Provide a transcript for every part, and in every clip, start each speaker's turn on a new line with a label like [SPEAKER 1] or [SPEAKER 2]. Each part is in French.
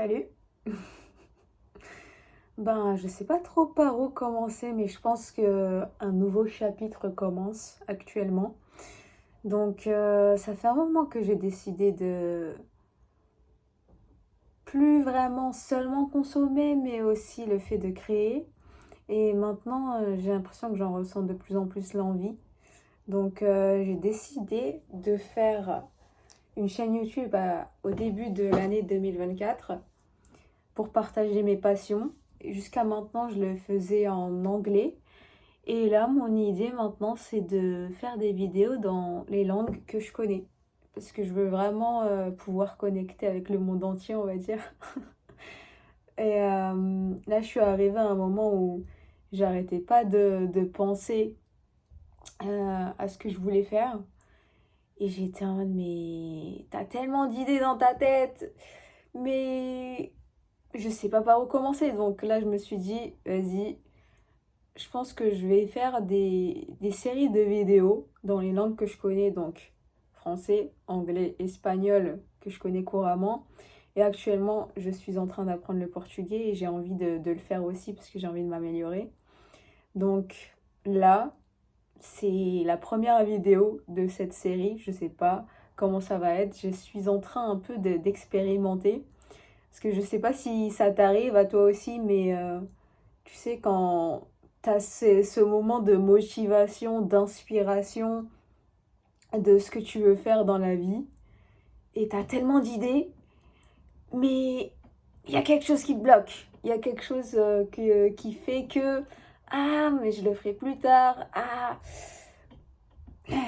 [SPEAKER 1] Salut. Je sais pas trop par où commencer, mais je pense que un nouveau chapitre commence actuellement. Ça fait un moment que j'ai décidé de plus vraiment seulement consommer, mais aussi le fait de créer. Et maintenant, j'ai l'impression que j'en ressens de plus en plus l'envie. J'ai décidé de faire une chaîne YouTube au début de l'année 2024 pour partager mes passions. Jusqu'à maintenant, je le faisais en anglais. Et là, mon idée maintenant, c'est de faire des vidéos dans les langues que je connais. Parce que je veux vraiment pouvoir connecter avec le monde entier, on va dire. Là, je suis arrivée à un moment où j'arrêtais pas de penser à ce que je voulais faire. Et j'étais en mode, mais t'as tellement d'idées dans ta tête, mais je sais pas par où commencer. Donc là, je me suis dit, vas-y, je pense que je vais faire des séries de vidéos dans les langues que je connais, donc français, anglais, espagnol, que je connais couramment. Et actuellement, je suis en train d'apprendre le portugais et j'ai envie de le faire aussi parce que j'ai envie de m'améliorer. Donc là, c'est la première vidéo de cette série. Je sais pas comment ça va être. Je suis en train un peu d'expérimenter. Parce que je sais pas si ça t'arrive à toi aussi, mais tu sais, quand t'as ce moment de motivation, d'inspiration de ce que tu veux faire dans la vie, et t'as tellement d'idées, mais il y a quelque chose qui te bloque. Il y a quelque chose qui fait que, ah, mais je le ferai plus tard, ah,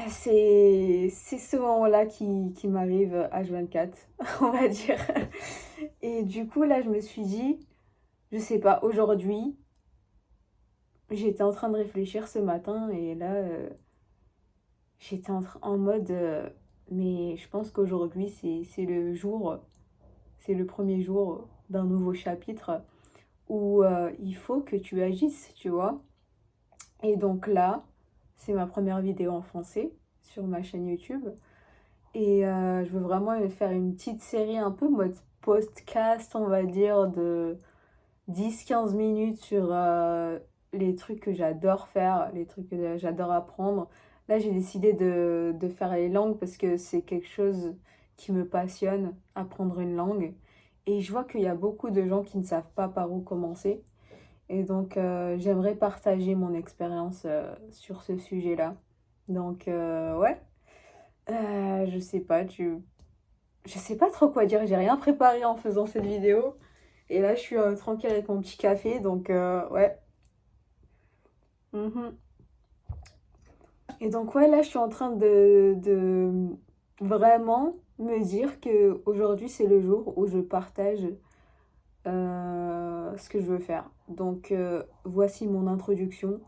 [SPEAKER 1] c'est ce moment-là qui m'arrive H24, on va dire. Et du coup, là, je me suis dit, je sais pas, aujourd'hui, j'étais en train de réfléchir ce matin et là, j'étais en mode, mais je pense qu'aujourd'hui, c'est le jour, c'est le premier jour d'un nouveau chapitre où il faut que tu agisses, tu vois. Et donc là, c'est ma première vidéo en français sur ma chaîne YouTube. Et je veux vraiment faire une petite série un peu mode podcast, on va dire, de 10-15 minutes sur les trucs que j'adore faire, les trucs que j'adore apprendre. Là, j'ai décidé de faire les langues parce que c'est quelque chose qui me passionne, apprendre une langue. Et je vois qu'il y a beaucoup de gens qui ne savent pas par où commencer. Et j'aimerais partager mon expérience sur ce sujet-là. Ouais. Je sais pas, je sais pas trop quoi dire. J'ai rien préparé en faisant cette vidéo. Et là, je suis tranquille avec mon petit café, ouais. Mhm. Et donc ouais, là, je suis en train de vraiment me dire que aujourd'hui c'est le jour où je partage ce que je veux faire. Voici mon introduction,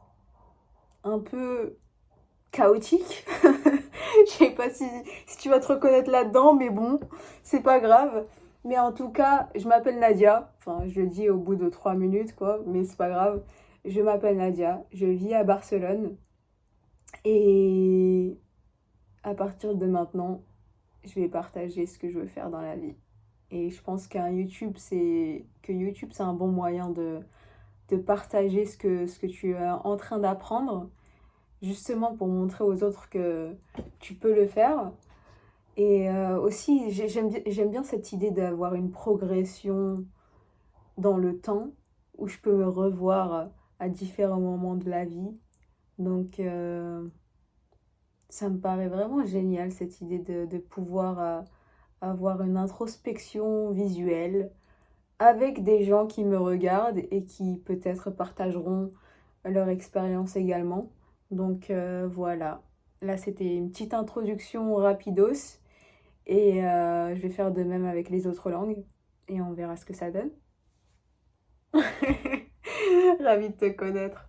[SPEAKER 1] un peu chaotique. Je sais pas si tu vas te reconnaître là-dedans, mais bon, c'est pas grave. Mais en tout cas, je m'appelle Nadia. Enfin, je le dis au bout de 3 minutes, quoi, mais c'est pas grave. Je m'appelle Nadia, je vis à Barcelone. Et à partir de maintenant, je vais partager ce que je veux faire dans la vie. Et je pense que YouTube, c'est un bon moyen de partager ce que tu es en train d'apprendre, justement pour montrer aux autres que tu peux le faire. Et aussi, j'aime bien cette idée d'avoir une progression dans le temps où je peux me revoir à différents moments de la vie. Donc, ça me paraît vraiment génial cette idée de pouvoir avoir une introspection visuelle avec des gens qui me regardent et qui peut-être partageront leur expérience également. Voilà. Là, c'était une petite introduction rapidos. Et je vais faire de même avec les autres langues. Et on verra ce que ça donne. Ravie de te connaître.